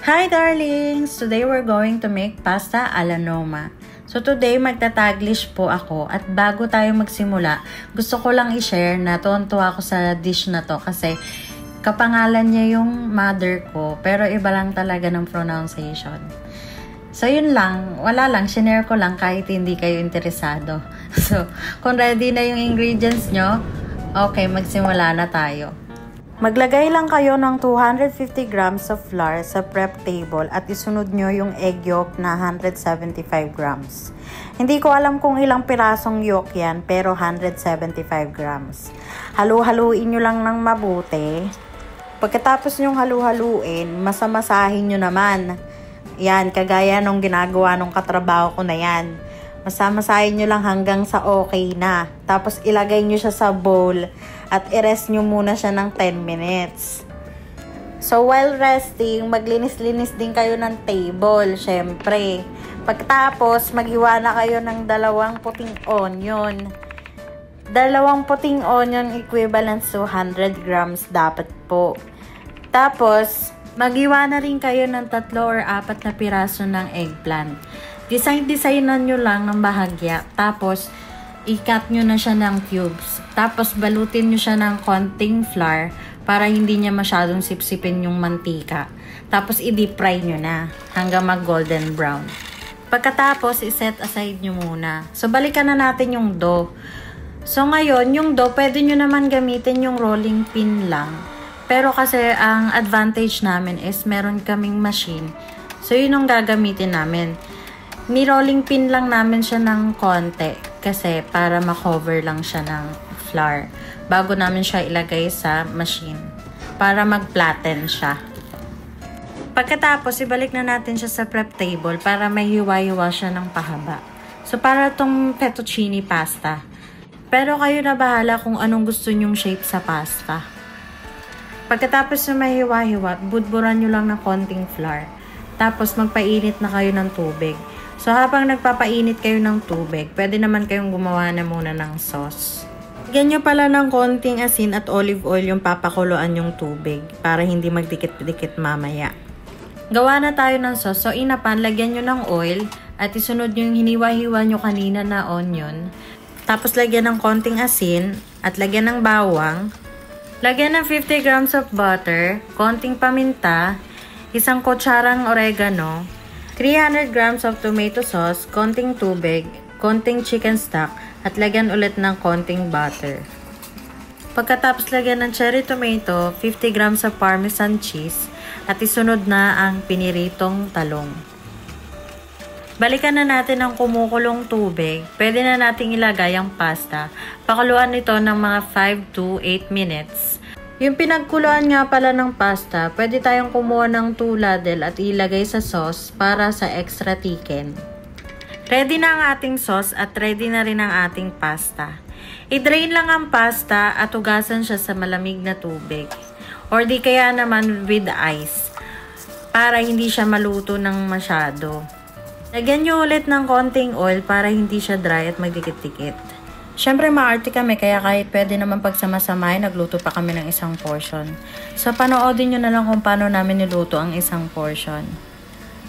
Hi darlings! Today we're going to make pasta alla Noma. So today magta-taglish po ako at bago tayo magsimula, gusto ko lang i-share na tuwan-tuwa ako sa dish na to kasi kapangalan niya yung mother ko pero iba lang talaga ng pronunciation. So yun lang, wala lang, shinare ko lang kahit hindi kayo interesado. So kung ready na yung ingredients nyo, okay, magsimula na tayo. Maglagay lang kayo ng 250 grams of flour sa prep table at isunod nyo yung egg yolk na 175 grams. Hindi ko alam kung ilang pirasong yolk yan pero 175 grams. Halu-haluin nyo lang ng mabuti. Pagkatapos nyong halu-haluin, masamasahin nyo naman. Yan, kagaya nung ginagawa nung katrabaho ko na yan. Masamasahin nyo lang hanggang sa okay na. Tapos ilagay nyo siya sa bowl at i-rest nyo muna siya ng 10 minutes. So while resting, maglinis-linis din kayo ng table, syempre. Pagkatapos, maghiwa na kayo ng 2 puting onion. 2 puting onion equivalent to 100 grams dapat po. Tapos, maghiwa na rin kayo ng 3 or 4 na piraso ng eggplant. Designan nyo lang ng bahagya. Tapos, i-cut nyo na siya ng cubes. Tapos, balutin nyo siya ng konting flour para hindi niya masyadong sipsipin yung mantika. Tapos, i-deep fry nyo na hanggang mag-golden brown. Pagkatapos, i-set aside nyo muna. So, balikan na natin yung dough. So, ngayon, yung dough, pwede nyo naman gamitin yung rolling pin lang. Pero kasi, ang advantage namin is meron kaming machine. So, yun ang gagamitin namin. Ni-rolling pin lang namin siya ng konti kasi para ma-cover lang siya ng flour bago namin siya ilagay sa machine para mag-flatten siya. Pagkatapos, ibalik na natin siya sa prep table para may hiwa-hiwa siya ng pahaba. So, para tong fettuccine pasta. Pero kayo na bahala kung anong gusto nyong shape sa pasta. Pagkatapos na may hiwa-hiwa, budburan nyo lang ng konting flour. Tapos, magpainit na kayo ng tubig. So, habang nagpapainit kayo ng tubig, pwede naman kayong gumawa na muna ng sauce. Lagyan nyo pala ng konting asin at olive oil yung papakuluan yung tubig para hindi magdikit-dikit mamaya. Gawa na tayo ng sauce. So, inapan, lagyan nyo ng oil at isunod nyo yung hiniwa-hiwa nyo kanina na onion. Tapos, lagyan ng konting asin at lagyan ng bawang. Lagyan ng 50 grams of butter, konting paminta, 1 kutsarang oregano, 300 grams of tomato sauce, konting tubig, konting chicken stock, at lagyan ulit ng konting butter. Pagkatapos lagyan ng cherry tomato, 50 grams of parmesan cheese, at isunod na ang piniritong talong. Balikan na natin ang kumukulong tubig. Pwede na nating ilagay ang pasta. Pakuluan ito ng mga 5 to 8 minutes. Yung pinagkuluan nga pala ng pasta, pwede tayong kumuha ng 2 ladle at ilagay sa sauce para sa extra thicken. Ready na ang ating sauce at ready na rin ang ating pasta. I-drain lang ang pasta at hugasan siya sa malamig na tubig. Or di kaya naman with ice para hindi siya maluto ng masyado. Lagyan nyo ulit ng konting oil para hindi siya dry at magdikit-dikit. Siyempre, maarte kami, kaya kahit pwede naman pagsama-samahin, nagluto pa kami ng 1 portion. So, panoodin nyo na lang kung paano namin niluto ang 1 portion.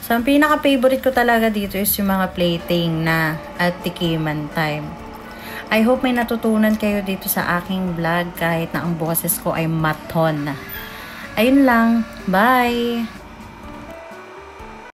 So, ang pinaka-favorite ko talaga dito is yung mga plating na at tikiman time. I hope may natutunan kayo dito sa aking vlog kahit na ang boses ko ay maton. Ayun lang. Bye!